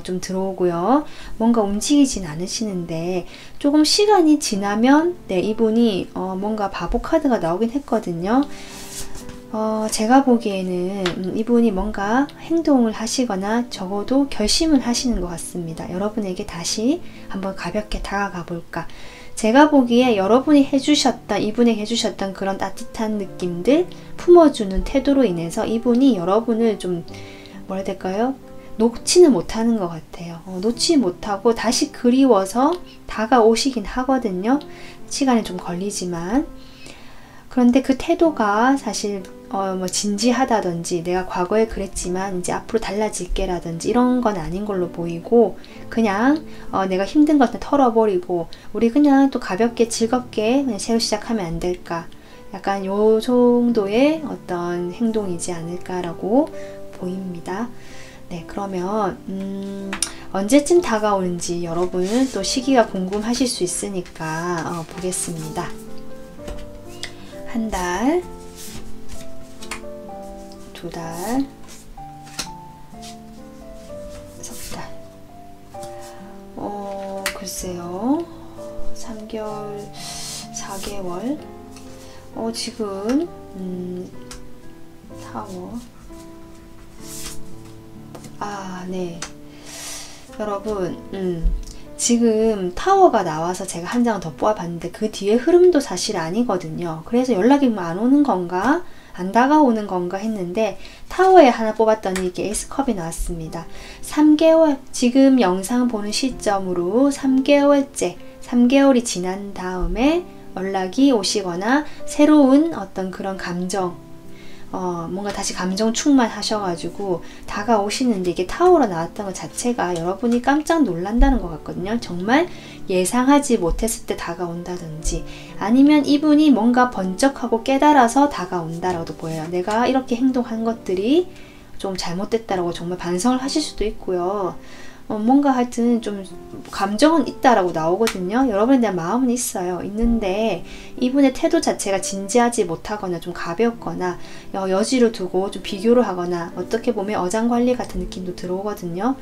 좀 들어오고요. 뭔가 움직이진 않으시는데 조금 시간이 지나면 이분이 뭔가 바보 카드가 나오긴 했거든요. 제가 보기에는 이분이 뭔가 행동을 하시거나 적어도 결심을 하시는 것 같습니다. 여러분에게 다시 한번 가볍게 다가가 볼까. 제가 보기에 이분이 해주셨던 그런 따뜻한 느낌들, 품어주는 태도로 인해서 이분이 여러분을 좀 뭐라 해야 될까요? 놓지는 못하는 것 같아요. 놓지 못하고 다시 그리워서 다가오시긴 하거든요. 시간이 좀 걸리지만. 그런데 그 태도가 사실 진지하다든지 내가 과거에 그랬지만 이제 앞으로 달라질게 라든지 이런 건 아닌 걸로 보이고 그냥 내가 힘든 것을 털어버리고 우리 그냥 또 가볍게 즐겁게 그냥 새로 시작하면 안 될까. 약간 요 정도의 어떤 행동이지 않을까라고 보입니다. 그러면 언제쯤 다가오는지 여러분 또 시기가 궁금하실 수 있으니까 보겠습니다. 한 달, 두 달, 석 달. 글쎄요. 3개월, 4개월. 지금 4월. 네. 여러분, 지금 타워가 나와서 제가 한 장 더 뽑아봤는데 그 뒤에 흐름도 사실 아니거든요. 그래서 연락이 뭐 안 오는 건가? 안 다가오는 건가 했는데 타워에 하나 뽑았더니 이렇게 에이스컵이 나왔습니다. 3개월, 지금 영상 보는 시점으로 3개월째, 3개월이 지난 다음에 연락이 오시거나 새로운 어떤 그런 감정, 뭔가 다시 감정 충만하셔가지고 다가오시는데 이게 타워로 나왔던 것 자체가 여러분이 깜짝 놀란다는 것 같거든요. 정말 예상하지 못했을 때 다가온다든지 아니면 이분이 뭔가 번쩍하고 깨달아서 다가온다라고도 보여요. 내가 이렇게 행동한 것들이 좀 잘못됐다라고 정말 반성을 하실 수도 있고요. 뭔가 하여튼 좀 감정은 있다라고 나오거든요. 여러분에 대한 마음은 있어요. 있는데 이분의 태도 자체가 진지하지 못하거나 좀 가볍거나 여지를 두고 좀 비교를 하거나 어떻게 보면 어장관리 같은 느낌도 들어오거든요.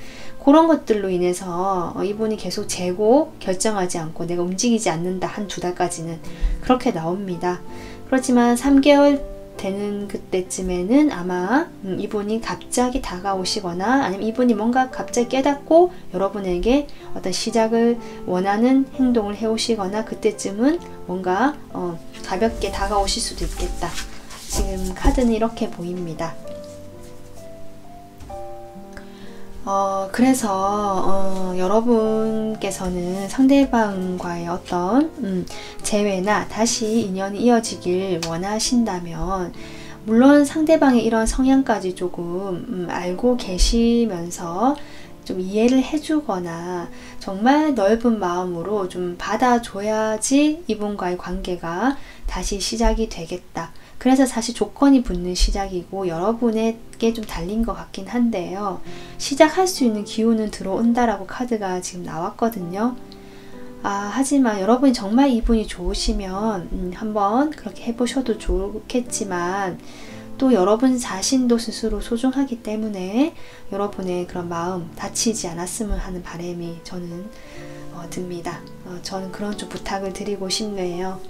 그런 것들로 인해서 이분이 계속 재고 결정하지 않고 내가 움직이지 않는다 한 2달까지는 그렇게 나옵니다. 그렇지만 3개월 되는 그때쯤에는 아마 이분이 갑자기 다가오시거나 아니면 이분이 뭔가 갑자기 깨닫고 여러분에게 어떤 시작을 원하는 행동을 해오시거나 그때쯤은 뭔가 가볍게 다가오실 수도 있겠다. 지금 카드는 이렇게 보입니다. 그래서 여러분께서는 상대방과의 어떤 재회나 다시 인연이 이어지길 원하신다면 물론 상대방의 이런 성향까지 조금 알고 계시면서 좀 이해를 해주거나 정말 넓은 마음으로 좀 받아줘야지 이분과의 관계가 다시 시작이 되겠다. 그래서 사실 조건이 붙는 시작이고 여러분에게 좀 달린 것 같긴 한데요. 시작할 수 있는 기운은 들어온다라고 카드가 지금 나왔거든요. 하지만 여러분이 정말 이분이 좋으시면 한번 그렇게 해보셔도 좋겠지만 또 여러분 자신도 스스로 소중하기 때문에 여러분의 그런 마음 다치지 않았으면 하는 바람이 저는 듭니다. 저는 그런 좀 부탁을 드리고 싶네요.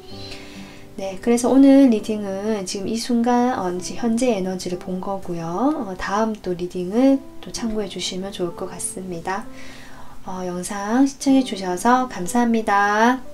네, 그래서 오늘 리딩은 지금 이 순간 현재 에너지를 본 거고요. 다음 또 리딩을 또 참고해 주시면 좋을 것 같습니다. 영상 시청해 주셔서 감사합니다.